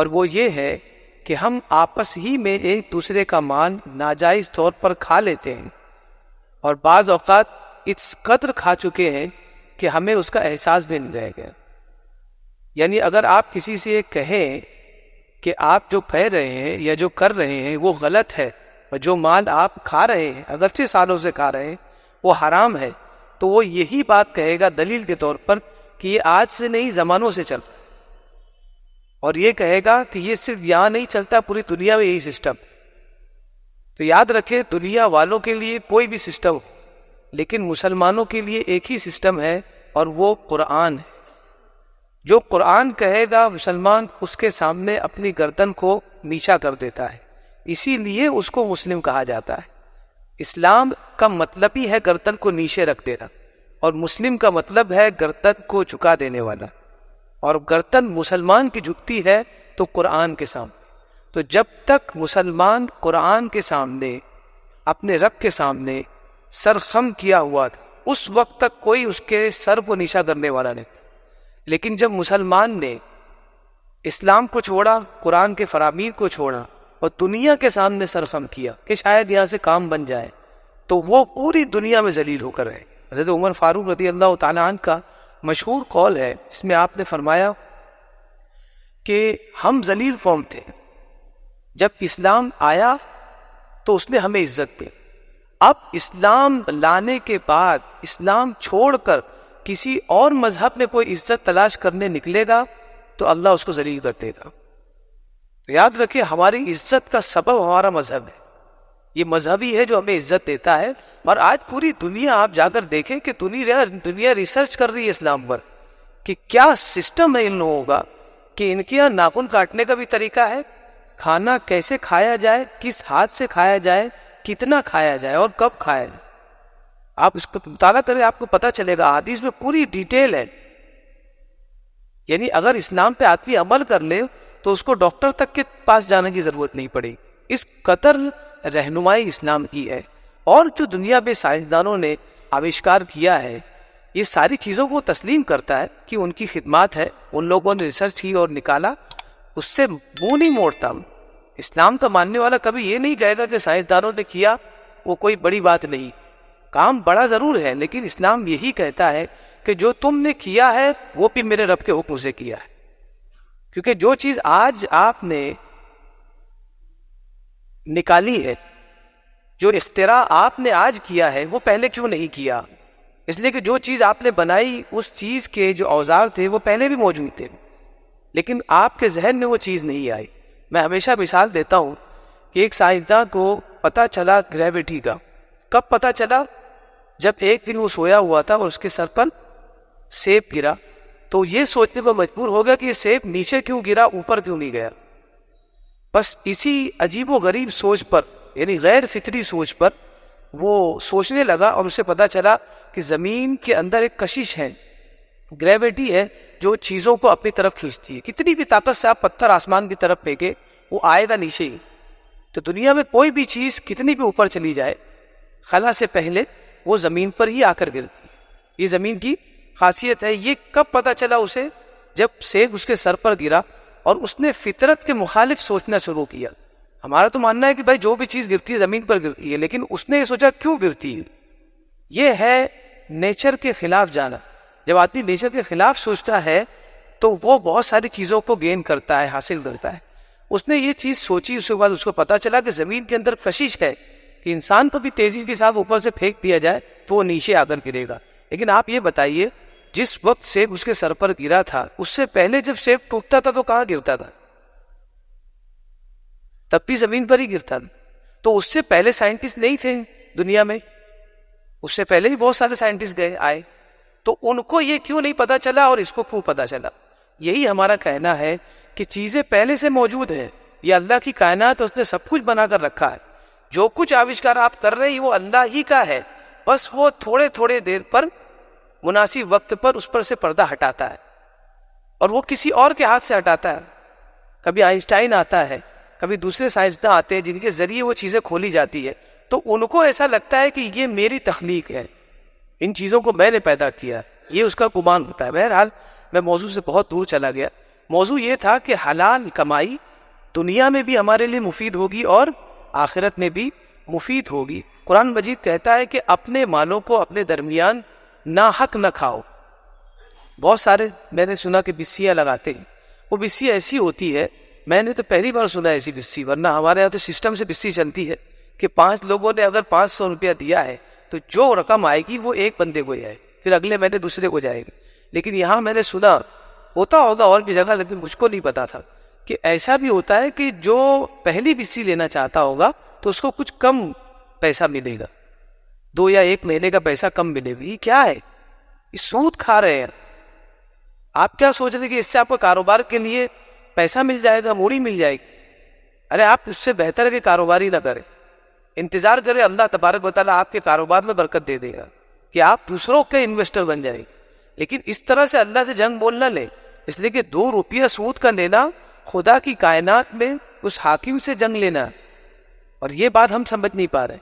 اور وہ یہ ہے کہ ہم آپس ہی میں ایک دوسرے کا مال ناجائز طور پر کھا لیتے ہیں، اور بعض اوقات اس قدر کھا چکے ہیں کہ ہمیں اس کا احساس بھی نہیں رہ گیا۔ یعنی اگر آپ کسی سے یہ کہیں کہ آپ جو کہہ رہے ہیں یا جو کر رہے ہیں وہ غلط ہے، اور جو مال آپ کھا رہے ہیں اگرچہ سالوں سے کھا رہے ہیں وہ حرام ہے، تو وہ یہی بات کہے گا دلیل کے طور پر کہ یہ آج سے نہیں زمانوں سے چل رہا ہے، اور یہ کہے گا کہ یہ صرف یہاں نہیں چلتا، پوری دنیا میں یہی سسٹم۔ تو یاد رکھے دنیا والوں کے لیے کوئی بھی سسٹم ہو، لیکن مسلمانوں کے لیے ایک ہی سسٹم ہے، اور وہ قرآن ہے۔ جو قرآن کہے گا مسلمان اس کے سامنے اپنی گردن کو نیچا کر دیتا ہے، اسی لیے اس کو مسلم کہا جاتا ہے۔ اسلام کا مطلب ہی ہے گردن کو نیچے رکھ دینا، اور مسلم کا مطلب ہے گردن کو جھکا دینے والا، اور گردن مسلمان کی جھکتی ہے تو قرآن کے سامنے۔ تو جب تک مسلمان قرآن کے سامنے اپنے رب کے سامنے سر خم کیا ہوا تھا، اس وقت تک کوئی اس کے سر کو نیچا کرنے والا نہیں تھا۔ لیکن جب مسلمان نے اسلام کو چھوڑا، قرآن کے فرامین کو چھوڑا، اور دنیا کے سامنے سر خم کیا کہ شاید یہاں سے کام بن جائے، تو وہ پوری دنیا میں ذلیل ہو کر رہے۔ حضرت عمر فاروق رضی اللہ تعالیٰ عنہ کا مشہور قول ہے، اس میں آپ نے فرمایا کہ ہم ذلیل قوم تھے، جب اسلام آیا تو اس نے ہمیں عزت دی، اب اسلام لانے کے بعد اسلام چھوڑ کر کسی اور مذہب میں کوئی عزت تلاش کرنے نکلے گا تو اللہ اس کو ذلیل کر دے گا۔ تو یاد رکھیں ہماری عزت کا سبب ہمارا مذہب ہے، یہ مذہبی ہے جو ہمیں عزت دیتا ہے۔ اور آج پوری دنیا آپ جا کر دیکھیں کہ دنیا ریسرچ کر رہی ہے اسلام پر کہ کیا سسٹم ہے ان لوگوں کا، کہ ان کے یہاں ناخن کاٹنے کا بھی طریقہ ہے، کھانا کیسے کھایا جائے، کس ہاتھ سے کھایا جائے، کتنا کھایا جائے اور کب کھایا جائے۔ آپ اس کو مطالعہ کریں، آپ کو پتہ چلے گا، حدیث میں پوری ڈیٹیل ہے۔ یعنی اگر اسلام پہ آدمی عمل کر لے تو اس کو ڈاکٹر تک کے پاس جانے کی ضرورت نہیں پڑے گی، اس قدر رہنمائی اسلام کی ہے۔ اور جو دنیا میں سائنسدانوں نے آوشکار کیا ہے، یہ ساری چیزوں کو تسلیم کرتا ہے کہ ان کی خدمات ہے، ان لوگوں نے ریسرچ کی اور نکالا، اس سے منہ نہیں موڑتا۔ اسلام کا ماننے والا کبھی یہ نہیں کہے گا کہ سائنسدانوں نے کیا وہ کوئی بڑی بات نہیں، کام بڑا ضرور ہے، لیکن اسلام یہی کہتا ہے کہ جو تم نے کیا ہے وہ بھی میرے رب کے حکم سے کیا ہے۔ کیونکہ جو چیز آج آپ نے نکالی ہے، جو اختراع آپ نے آج کیا ہے، وہ پہلے کیوں نہیں کیا؟ اس لیے کہ جو چیز آپ نے بنائی، اس چیز کے جو اوزار تھے وہ پہلے بھی موجود تھے، لیکن آپ کے ذہن میں وہ چیز نہیں آئی۔ میں ہمیشہ مثال دیتا ہوں کہ ایک سائنسداں کو پتہ چلا گریویٹی کا، کب پتہ چلا؟ جب ایک دن وہ سویا ہوا تھا اور اس کے سر پر سیب گرا، تو یہ سوچنے پر مجبور ہو گیا کہ یہ سیب نیچے کیوں گرا، اوپر کیوں نہیں گیا۔ بس اسی عجیب و غریب سوچ پر، یعنی غیر فطری سوچ پر وہ سوچنے لگا، اور اسے پتہ چلا کہ زمین کے اندر ایک کشش ہے، گریویٹی ہے جو چیزوں کو اپنی طرف کھینچتی ہے۔ کتنی بھی طاقت سے آپ پتھر آسمان کی طرف پھینکے وہ آئے گا نیچے ہی۔ تو دنیا میں کوئی بھی چیز کتنی بھی اوپر چلی جائے، خلا سے پہلے وہ زمین پر ہی آ کر گرتی ہے۔ یہ زمین کی خاصیت ہے۔ یہ کب پتہ چلا اسے؟ جب سیب اس کے سر پر گرا اور اس نے فطرت کے مخالف سوچنا شروع کیا۔ ہمارا تو ماننا ہے کہ بھائی جو بھی چیز گرتی ہے زمین پر گرتی ہے، لیکن اس نے یہ سوچا کیوں گرتی ہے۔ یہ ہے نیچر کے خلاف جانا۔ جب آدمی نیچر کے خلاف سوچتا ہے تو وہ بہت ساری چیزوں کو گین کرتا ہے، حاصل کرتا ہے۔ اس نے یہ چیز سوچی، اس کے بعد اس کو پتا چلا کہ زمین کے اندر کشش ہے کہ انسان کو بھی تیزی کے ساتھ اوپر سے پھینک دیا جائے تو وہ نیچے آ کر گرے گا۔ لیکن آپ یہ بتائیے، جس وقت سیب اس کے سر پر گرا تھا، اس سے پہلے جب سیب ٹوٹتا تھا تو کہاں گرتا تھا؟ تب بھی زمین پر ہی گرتا تھا۔ تو اس سے پہلے سائنٹسٹ نہیں تھے دنیا میں، اس سے پہلے بھی بہت سارے سائنٹسٹ آئے، تو ان کو یہ کیوں نہیں پتا چلا اور اس کو کیوں پتا چلا؟ یہی ہمارا کہنا ہے کہ چیزیں پہلے سے موجود ہیں، یہ اللہ کی کائنات، اس نے سب کچھ بنا کر رکھا ہے۔ جو کچھ آوشکار آپ کر رہے ہیں وہ اللہ ہی کا ہے، بس وہ تھوڑے تھوڑے دیر پر، مناسب وقت پر اس پر سے پردہ ہٹاتا ہے، اور وہ کسی اور کے ہاتھ سے ہٹاتا ہے۔ کبھی آئنسٹائن آتا ہے، کبھی دوسرے سائنسداں آتے ہیں جن کے ذریعے وہ چیزیں کھولی جاتی ہے، تو ان کو ایسا لگتا ہے کہ یہ میری تخلیق ہے، ان چیزوں کو میں نے پیدا کیا، یہ اس کا گمان ہوتا ہے۔ بہرحال میں موضوع سے بہت دور چلا گیا۔ موضوع یہ تھا کہ حلال کمائی دنیا میں بھی ہمارے لیے مفید ہوگی اور آخرت میں بھی مفید ہوگی. قرآن مجید کہتا ہے کہ اپنے مالوں کو اپنے درمیان ناحق نہ کھاؤ. بہت سارے میں نے سنا کہ بسیاں لگاتے ہیں. وہ بسی ایسی ہوتی ہے, میں نے تو پہلی بار سنا ایسی بسی, ورنہ ہمارے یہاں تو سسٹم سے بسی چلتی ہے کہ 5 لوگوں نے اگر 500 روپیہ دیا ہے تو جو رقم آئے گی وہ ایک بندے کو جائے, پھر اگلے مہینے دوسرے کو جائے گی. لیکن یہاں میں نے سنا, ہوتا ہوگا اور بھی جگہ, لیکن مجھ کو نہیں پتا تھا کہ ایسا بھی ہوتا ہے کہ جو پہلی بسی لینا چاہتا ہوگا تو اس کو کچھ کم پیسہ ملے گا, 2 یا 1 مہینے کا پیسہ کم ملے گا. یہ کیا ہے؟ یہ سود کھا رہے ہیں. آپ کیا سوچ رہے ہیں کہ اس سے آپ کو کاروبار کے لیے پیسہ مل جائے گا, موڑی مل جائے گی؟ ارے آپ اس سے بہتر ہے کہ کاروبار ہی نہ کریں, انتظار کریں, اللہ تبارک و تعالیٰ آپ کے کاروبار میں برکت دے دے گا کہ آپ دوسروں کے انویسٹر بن جائیں گے. لیکن اس طرح سے اللہ سے جنگ بول نہ لیں, اس لیے کہ 2 روپیہ سود کا لینا خدا کی کائنات میں اس حاکم سے جنگ لینا, اور یہ بات ہم سمجھ نہیں پا رہے.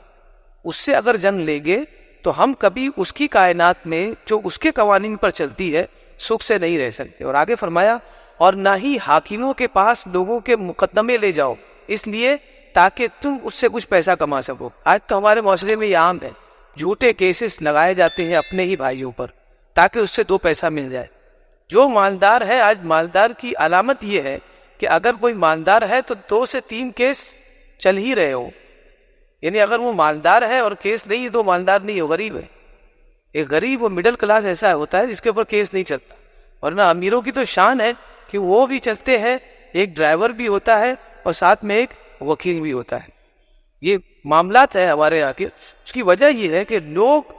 اس سے اگر جنگ لیں گے تو ہم کبھی اس کی کائنات میں جو اس کے قوانین پر چلتی ہے سکھ سے نہیں رہ سکتے. اور آگے فرمایا, اور نہ ہی حاکموں کے پاس لوگوں کے مقدمے لے جاؤ اس لیے تاکہ تم اس سے کچھ پیسہ کما سکو. آج تو ہمارے معاشرے میں یہ عام ہے, جھوٹے کیسز لگائے جاتے ہیں اپنے ہی بھائیوں پر تاکہ اس سے 2 پیسہ مل جائے. جو مالدار ہے, آج مالدار کی علامت یہ ہے کہ اگر کوئی مالدار ہے تو 2 سے 3 کیس چل ہی رہے ہو. یعنی اگر وہ مالدار ہے اور کیس نہیں ہے تو مالدار نہیں ہو, غریب ہے. ایک غریب و مڈل کلاس ایسا ہوتا ہے جس کے اوپر کیس نہیں چلتا, ورنہ امیروں کی تو شان ہے کہ وہ بھی چلتے ہیں, ایک ڈرائیور بھی ہوتا ہے اور ساتھ میں ایک وکیل بھی ہوتا ہے. یہ معاملات ہے ہمارے یہاں کے. اس کی وجہ یہ ہے کہ لوگ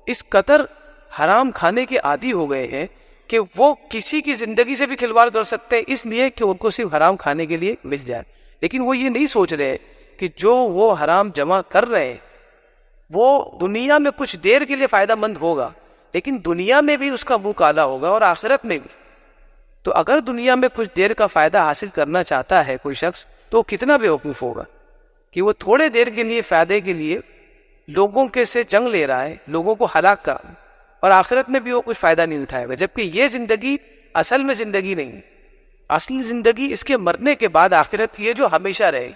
اس قدر حرام کھانے کے عادی ہو گئے ہیں کہ وہ کسی کی زندگی سے بھی کھلواڑ کر سکتے ہیں اس لیے کہ ان کو صرف حرام کھانے کے لیے مل جائے. لیکن وہ یہ نہیں سوچ رہے کہ جو وہ حرام جمع کر رہے ہیں وہ دنیا میں کچھ دیر کے لیے فائدہ مند ہوگا, لیکن دنیا میں بھی اس کا منہ کالا ہوگا اور آخرت میں بھی. تو اگر دنیا میں کچھ دیر کا فائدہ حاصل کرنا چاہتا ہے کوئی شخص تو کتنا بیوقوف ہوگا کہ وہ تھوڑے دیر کے لیے فائدے کے لیے لوگوں کے سے جنگ لے رہا ہے, لوگوں کو ہلاک کر رہا ہے, اور آخرت میں بھی وہ کچھ فائدہ نہیں اٹھائے گا. جبکہ یہ زندگی اصل میں زندگی نہیں, اصل زندگی اس کے مرنے کے بعد آخرت کی ہے جو ہمیشہ رہے.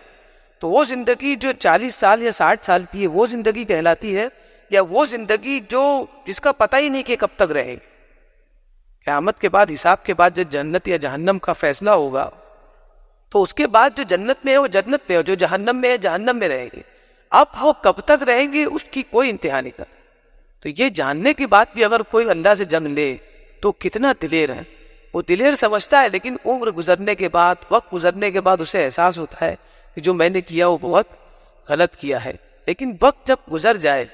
تو وہ زندگی جو 40 سال یا 60 سال کی ہے وہ زندگی کہلاتی ہے, یا وہ زندگی جس کا پتہ ہی نہیں کہ کب تک رہے گی. قیامت کے بعد, حساب کے بعد جب جنت یا جہنم کا فیصلہ ہوگا تو اس کے بعد جو جنت میں ہے وہ جنت میں, اور جو جہنم میں ہے جہنم میں رہیں گے. اب وہ کب تک رہیں گے اس کی کوئی انتہا نہیں کرتا. تو یہ جاننے کی بات بھی اگر کوئی اللہ سے جنگ لے تو کتنا دلیر ہے. وہ دلیر سمجھتا ہے, لیکن عمر گزرنے کے بعد, وقت گزرنے کے بعد اسے احساس ہوتا ہے کہ جو میں نے کیا وہ بہت غلط کیا ہے. لیکن وقت جب گزر جائے,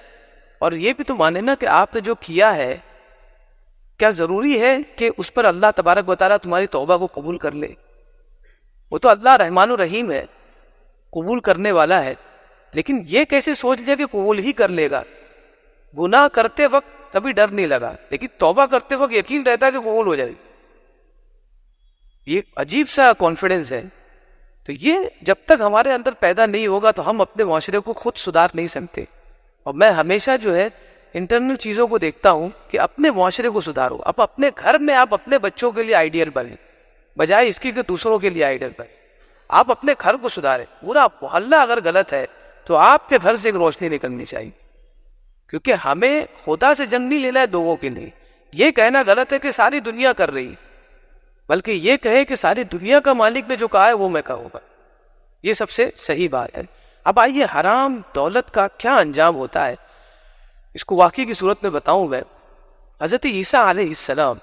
اور یہ بھی تو مانے نا کہ آپ نے جو کیا ہے, کیا ضروری ہے کہ اس پر اللہ تبارک و تعالیٰ تمہاری توبہ کو قبول کر لے؟ وہ تو اللہ رحمان و رحیم ہے, قبول کرنے والا ہے. لیکن یہ کیسے سوچ لیا کہ قبول ہی کر لے گا؟ گناہ کرتے وقت کبھی ڈر نہیں لگا, لیکن توبہ کرتے وقت یقین رہتا ہے کہ قبول ہو جائے گی. یہ عجیب سا کانفیڈنس ہے. تو یہ جب تک ہمارے اندر پیدا نہیں ہوگا تو ہم اپنے معاشرے کو خود سدھار نہیں سکتے. اور میں ہمیشہ جو ہے انٹرنل چیزوں کو دیکھتا ہوں کہ اپنے معاشرے کو سدھارو. اب اپنے گھر میں آپ اپنے بچوں کے لیے آئیڈیل بنیں بجائے اس کی کہ دوسروں کے لیے آئیڈیل بنیں. آپ اپنے گھر کو سدھاریں. پورا محلہ اگر غلط ہے تو آپ کے گھر سے ایک روشنی نکلنی چاہیے, کیونکہ ہمیں خدا سے جنگ نہیں لینا ہے لوگوں کے لیے. یہ کہنا غلط ہے کہ ساری دنیا کر رہی ہے, بلکہ یہ کہے کہ ساری دنیا کا مالک نے جو کہا ہے وہ میں کہوں گا. یہ سب سے صحیح بات ہے. اب آئیے حرام دولت کا کیا انجام ہوتا ہے اس کو واقعی کی صورت میں بتاؤں میں. حضرت عیسیٰ علیہ السلام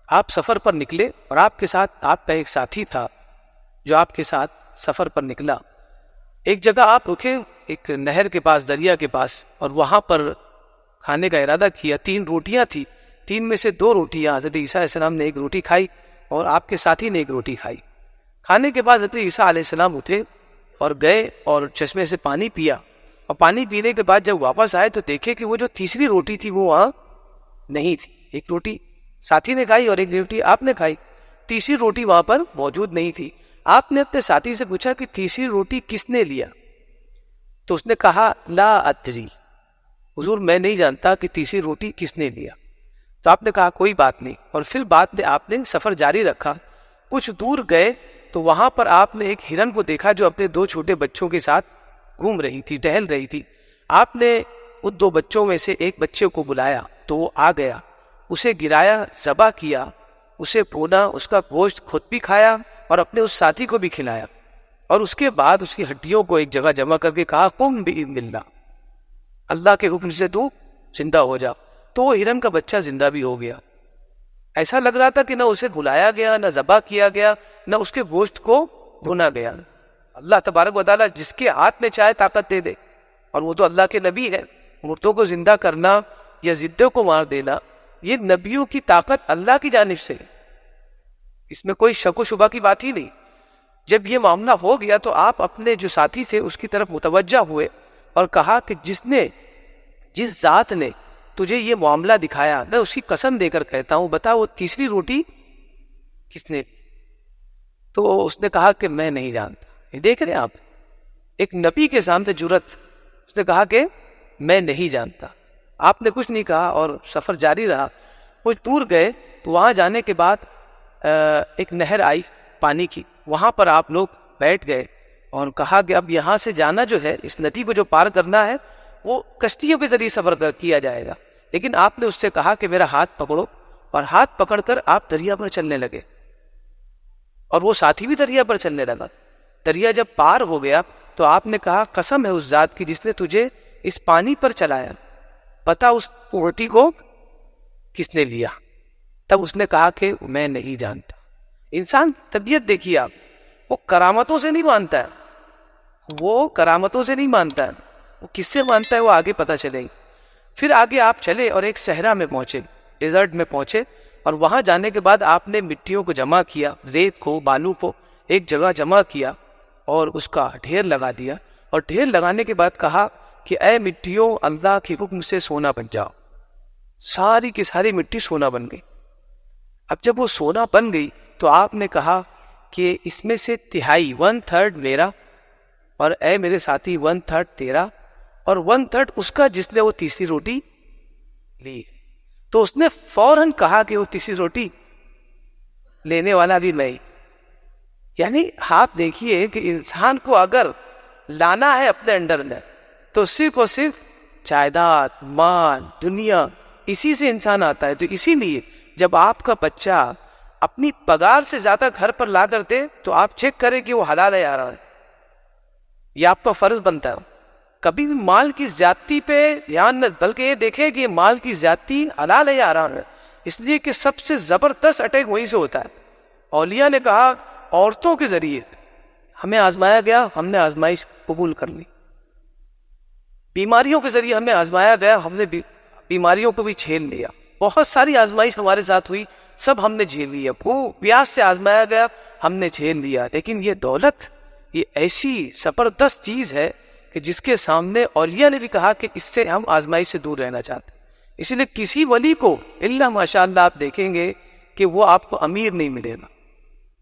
آپ سفر پر نکلے, اور آپ کے ساتھ آپ کا ایک ساتھی تھا جو آپ کے ساتھ سفر پر نکلا. ایک جگہ آپ رکے, ایک نہر کے پاس, دریا کے پاس, اور وہاں پر کھانے کا ارادہ کیا. 3 روٹیاں تھیں, 3 میں سے 2 روٹیاں حضرت عیسیٰ علیہ السلام نے ایک روٹی کھائی اور آپ کے ساتھی نے ایک روٹی کھائی. کھانے کے بعد حضرت عیسیٰ علیہ السلام اٹھے اور گئے اور چشمے سے پانی پیا, اور پانی پینے کے بعد جب واپس آئے تو دیکھے کہ وہ جو تیسری روٹی تھی وہ وہاں نہیں تھی. ایک روٹی ساتھی نے کھائی اور ایک روٹی آپ نے کھائی, تیسری روٹی وہاں پر موجود نہیں تھی. آپ نے اپنے ساتھی سے پوچھا کہ تیسری روٹی کس نے لیا؟ تو اس نے کہا لا ادری, حضور میں نہیں جانتا کہ تیسری روٹی کس نے لیا. تو آپ نے کہا کوئی بات نہیں, اور پھر بعد میں آپ نے سفر جاری رکھا. کچھ دور گئے تو وہاں پر آپ نے ایک ہرن کو دیکھا جو اپنے 2 چھوٹے بچوں کے ساتھ گھوم رہی تھی، ٹہل رہی تھی. آپ نے ان 2 بچوں میں سے ایک بچے کو بلایا تو وہ آ گیا، اسے گرایا، ذبح کیا، اسے بھونا، اس کا گوشت خود بھی کھایا اور اپنے اس ساتھی کو بھی کھلایا، اور اس کے بعد اس کی ہڈیوں کو ایک جگہ جمع کر کے کہا قم بإذن اللہ، اللہ کے حکم سے تو زندہ ہو جا. تو وہ ہرن کا بچہ زندہ بھی ہو گیا. ایسا لگ رہا تھا کہ نہ اسے بلایا گیا، نہ ذبح کیا گیا، نہ اس کے گوشت کو بھونا گیا. اللہ تبارک و تعالیٰ جس کے ہاتھ میں چاہے طاقت دے دے، اور وہ تو اللہ کے نبی ہے. مردوں کو زندہ کرنا یا زندوں کو مار دینا یہ نبیوں کی طاقت اللہ کی جانب سے، اس میں کوئی شک و شبہ کی بات ہی نہیں. جب یہ معاملہ ہو گیا تو آپ اپنے جو ساتھی تھے اس کی طرف متوجہ ہوئے اور کہا کہ جس ذات نے تجھے یہ معاملہ دکھایا، میں اسی قسم دے کر کہتا ہوں، بتا وہ تیسری روٹی کس نے؟ تو اس نے کہا کہ میں نہیں جانتا. یہ دیکھ رہے ہیں آپ، ایک نبی کے سامنے جرأت. اس نے کہا کہ میں نہیں جانتا. آپ نے کچھ نہیں کہا اور سفر جاری رہا. کچھ دور گئے تو وہاں جانے کے بعد ایک نہر آئی پانی کی، وہاں پر آپ لوگ بیٹھ گئے اور کہا کہ اب یہاں سے جانا جو ہے، اس ندی کو جو پار کرنا ہے وہ کشتیوں کے ذریعے سفر کیا جائے گا. لیکن آپ نے اس سے کہا کہ میرا ہاتھ پکڑو، اور ہاتھ پکڑ کر آپ دریا پر چلنے لگے، اور وہ ساتھی بھی دریا پر چلنے لگا. دریا جب پار ہو گیا تو آپ نے کہا قسم ہے اس ذات کی جس نے تجھے اس پانی پر چلایا، پتا اس روٹی کو کس نے لیا؟ تب اس نے کہا کہ میں نہیں جانتا. انسان طبیعت دیکھیے آپ، وہ کرامتوں سے نہیں مانتا ہے، وہ کرامتوں سے نہیں مانتا ہے، وہ کس سے مانتا ہے وہ آگے پتہ چلے گی. پھر آگے آپ چلے اور ایک صحرا میں پہنچے، ڈیزرٹ میں پہنچے، اور وہاں جانے کے بعد آپ نے مٹیوں کو جمع کیا، ریت کو، بالو کو ایک جگہ جمع کیا اور اس کا ڈھیر لگا دیا. اور ڈھیر لگانے کے بعد کہا کہ اے مٹیوں، اللہ کے حکم سے سونا بن جاؤ. ساری کی ساری مٹی سونا بن گئی. اب جب وہ سونا بن گئی تو آپ نے کہا کہ اس میں سے تہائی 1/3 میرا، اور اے میرے ساتھی 1/3 تیرا، اور 1/3 اس کا جس نے وہ تیسری روٹی لی. تو اس نے فوراً کہا کہ وہ تیسری روٹی لینے والا بھی میں. یعنی آپ دیکھیے کہ انسان کو اگر لانا ہے اپنے انڈر میں تو صرف اور صرف جائیداد، مال، دنیا، اسی سے انسان آتا ہے. تو اسی لیے جب آپ کا بچہ اپنی پگار سے زیادہ گھر پر لا کر دے تو آپ چیک کریں کہ وہ حلال ہے یا حرام ہے. یہ آپ کا فرض بنتا ہے. کبھی بھی مال کی زیادتی پہ دھیان نہ، بلکہ یہ دیکھیں کہ مال کی زیادتی حلال ہے یا حرام ہے. اس لیے کہ سب سے زبردست اٹیک وہیں سے ہوتا ہے. اولیاء نے کہا عورتوں کے ذریعے ہمیں آزمایا گیا، ہم نے آزمائش قبول کر لی. بیماریوں کے ذریعے ہمیں آزمایا گیا، ہم نے بیماریوں کو بھی جھیل لیا. بہت ساری آزمائش ہمارے ساتھ ہوئی، سب ہم نے جھیل لیا. پیاس سے آزمایا گیا، ہم نے جھیل لیا. لیکن یہ دولت یہ ایسی زبردست چیز ہے کہ جس کے سامنے اولیاء نے بھی کہا کہ اس سے ہم آزمائش سے دور رہنا چاہتے ہیں. اسی لیے کسی ولی کو الا ماشاء اللہ آپ دیکھیں گے کہ وہ آپ کو امیر نہیں ملے گا،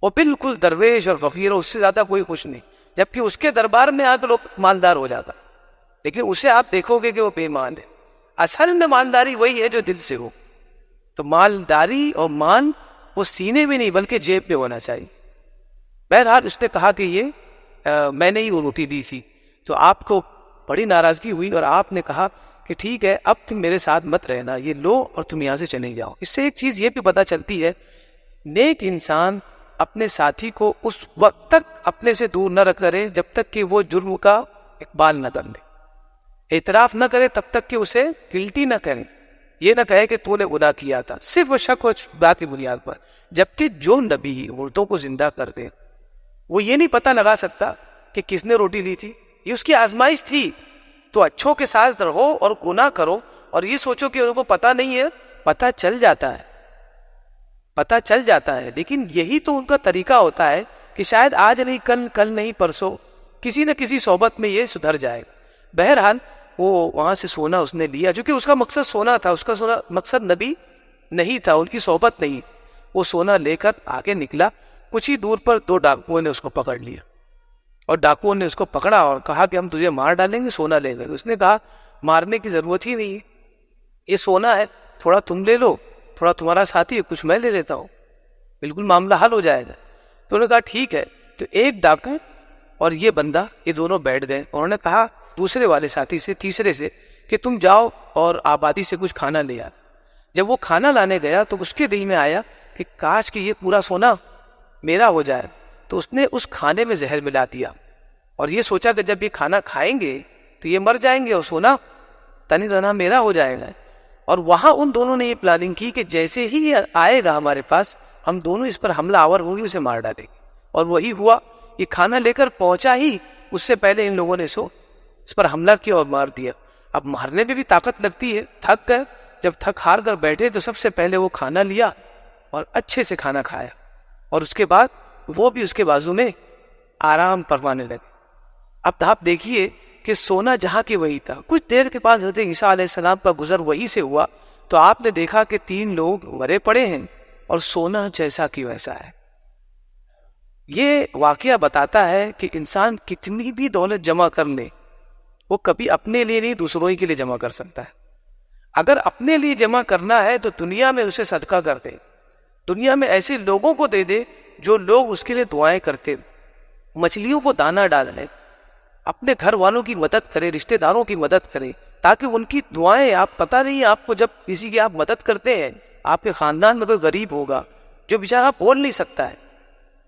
وہ بالکل درویش اور فقیر، اس سے زیادہ کوئی خوش نہیں. جبکہ اس کے دربار میں آ کر لوگ مالدار ہو جاتا، لیکن اسے آپ دیکھو گے کہ وہ بے مال ہے. اصل میں مالداری وہی ہے جو دل سے ہو. تو مالداری اور مال وہ سینے میں نہیں بلکہ جیب میں ہونا چاہیے. بہرحال اس نے کہا کہ یہ میں نے ہی وہ روٹی دی تھی. تو آپ کو بڑی ناراضگی ہوئی اور آپ نے کہا کہ ٹھیک ہے اب تم میرے ساتھ مت رہنا، یہ لو اور تم یہاں سے چلے جاؤ. اس سے ایک چیز یہ بھی پتہ چلتی ہے، نیک انسان اپنے ساتھی کو اس وقت تک اپنے سے دور نہ رکھ کرے جب تک کہ وہ جرم کا اقبال نہ کر لے، اعتراف نہ کرے تب تک کہ اسے گلٹی نہ کرے. یہ نہ کہے کہ تو نے گناہ کیا تھا صرف وہ شک و بات کی بنیاد پر. جبکہ جو نبی مردوں کو زندہ کر دے وہ یہ نہیں پتہ لگا سکتا کہ کس نے روٹی لی تھی، یہ اس کی آزمائش تھی. تو اچھوں کے ساتھ رہو اور گناہ کرو اور یہ سوچو کہ ان کو پتہ نہیں ہے. پتہ چل جاتا ہے، پتہ چل جاتا ہے، لیکن یہی تو ان کا طریقہ ہوتا ہے کہ شاید آج نہیں کل نہیں پرسوں کسی نہ کسی صحبت میں یہ سدھر جائے گا. بہرحال وہ وہاں سے سونا اس نے لیا، جو کہ اس کا مقصد سونا تھا، اس کا سونا مقصد نبی نہیں تھا، ان کی صحبت نہیں تھی. وہ سونا لے کر آگے نکلا. کچھ ہی دور پر 2 ڈاکوؤں نے اس کو پکڑ لیا، اور ڈاکوؤں نے اس کو پکڑا اور کہا کہ ہم تجھے مار ڈالیں گے، سونا لے لیں گے. اس نے کہا مارنے کی ضرورت ہی نہیں ہے، یہ سونا ہے، تھوڑا تم لے لو، تھوڑا تمہارا ساتھی ہے، کچھ میں لے لیتا ہوں، بالکل معاملہ حل ہو جائے گا. تو انہوں نے کہا ٹھیک ہے. تو ایک ڈاکو اور یہ بندہ یہ دونوں بیٹھ گئے. انہوں نے کہا دوسرے والے ساتھی سے, تیسرے سے, کہ تم جاؤ اور آبادی سے کچھ کھانا لے آ. جب وہ کھانا لانے گیا تو اس کے دل میں آیا کہ کاش کہ یہ پورا سونا میرا ہو جائے. تو اس نے اس کھانے میں زہر ملا دیا اور یہ سوچا کہ جب یہ کھانا کھائیں گے تو یہ مر جائیں گے اور سونا تنی تنہا میرا ہو جائے گا. اور وہاں ان دونوں نے یہ پلاننگ کی کہ جیسے ہی یہ آئے گا ہمارے پاس, ہم دونوں اس پر حملہ آور ہوگی, اسے مار ڈالیں گے. اور وہی ہوا. یہ کھانا لے کر پہنچا ہی اس سے پہلے ان لوگوں نے اس پر حملہ کیا اور مار دیا. اب مارنے میں بھی طاقت لگتی ہے. تھک گئے, جب تھک ہار کر بیٹھے تو سب سے پہلے وہ کھانا لیا اور اچھے سے کھانا کھایا, اور اس کے بعد وہ بھی اس کے بازو میں آرام فرمانے لگے. اب آپ دیکھیے کہ سونا جہاں کے وہی تھا. کچھ دیر کے بعد حضرت عیسیٰ علیہ السلام کا گزر وہی سے ہوا تو آپ نے دیکھا کہ 3 لوگ مرے پڑے ہیں اور سونا جیسا کی ویسا ہے. یہ واقعہ بتاتا ہے کہ انسان کتنی بھی دولت جمع کر لے, وہ کبھی اپنے لیے نہیں دوسروں ہی کے لیے جمع کر سکتا ہے. اگر اپنے لیے جمع کرنا ہے تو دنیا میں اسے صدقہ کر دے, دنیا میں ایسے لوگوں کو دے دے جو لوگ اس کے لیے دعائیں کرتے, مچھلیوں کو دانہ ڈالے, اپنے گھر والوں کی مدد کرے, رشتہ داروں کی مدد کرے, تاکہ ان کی دعائیں, آپ پتہ نہیں آپ کو جب کسی کی آپ مدد کرتے ہیں, آپ کے خاندان میں کوئی غریب ہوگا جو بیچارہ بول نہیں سکتا ہے,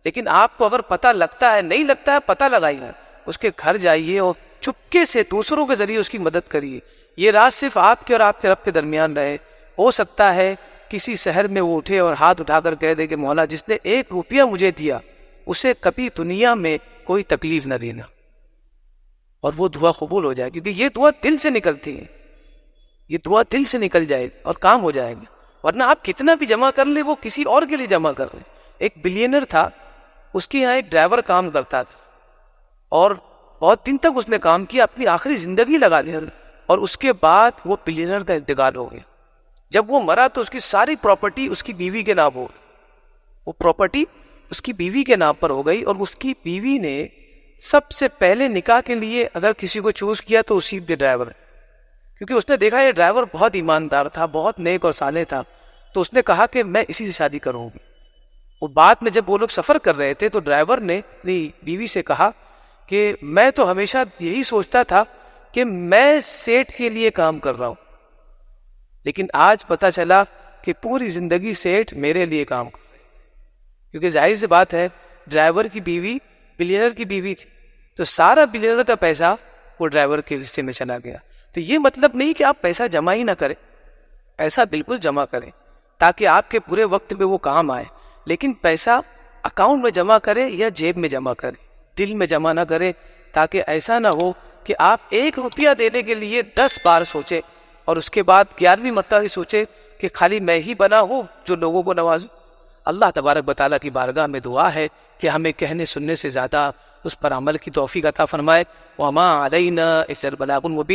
لیکن آپ کو اگر پتہ لگتا ہے, نہیں لگتا ہے پتہ لگائیے, اس کے گھر جائیے اور چپکے سے دوسروں کے ذریعے اس کی مدد کریے. یہ راز صرف آپ کے اور آپ کے رب کے درمیان رہے. ہو سکتا ہے کسی شہر میں وہ اٹھے اور ہاتھ اٹھا کر کہہ دے کہ مولا جس نے 1 روپیہ مجھے دیا اسے کبھی دنیا میں کوئی تکلیف نہ دینا, اور وہ دعا قبول ہو جائے, کیونکہ یہ دعا دل سے نکلتی ہے. یہ دعا دل سے نکل جائے اور کام ہو جائے گا. ورنہ آپ کتنا بھی جمع کر لیں وہ کسی اور کے لیے جمع کر لیں. ایک بلینئر تھا, اس کے یہاں ایک ڈرائیور کام کرتا تھا اور بہت دن تک اس نے کام کیا, اپنی آخری زندگی لگا دی, اور اس کے بعد وہ بلینئر کا انتقال ہو گیا. جب وہ مرا تو اس کی ساری پراپرٹی اس کی بیوی کے نام ہو گئی. وہ پراپرٹی اس کی بیوی کے نام پر ہو گئی, اور اس کی بیوی نے سب سے پہلے نکاح کے لیے اگر کسی کو چوز کیا تو اسی کے ڈرائیور ہے, کیونکہ اس نے دیکھا یہ ڈرائیور بہت ایماندار تھا, بہت نیک اور صالح تھا, تو اس نے کہا کہ میں اسی سے شادی کروں گی. اور بعد میں جب وہ لوگ سفر کر رہے تھے تو ڈرائیور نے اپنی بیوی سے کہا کہ میں تو ہمیشہ یہی سوچتا تھا کہ میں سیٹ کے لیے کام کر رہا ہوں, لیکن آج پتہ چلا کہ پوری زندگی سیٹ میرے لیے کام کر رہے ہیں. کیونکہ ظاہر سی بات ہے ڈرائیور کی بیوی بلینئر کی بیوی تھی, تو سارا بلینئر کا پیسہ وہ ڈرائیور کے حصے میں چلا گیا. تو یہ مطلب نہیں کہ آپ پیسہ جمع ہی نہ کریں, پیسہ بالکل جمع کریں تاکہ آپ کے برے وقت میں وہ کام آئے, لیکن پیسہ اکاؤنٹ میں جمع کریں یا جیب میں جمع کریں, دل میں جمع نہ کریں, تاکہ ایسا نہ ہو کہ آپ 1 روپیہ دینے کے لیے 10 بار سوچیں اور اس کے بعد 11ویں مرتبہ سوچیں کہ خالی میں ہی بنا ہوں جو لوگوں کو نوازوں. اللہ تبارک و تعالیٰ کی بارگاہ میں دعا ہے کہ ہمیں کہنے سننے سے زیادہ اس پر عمل کی توفیق عطا فرمائے. وما علینا الا البلاغ المبین.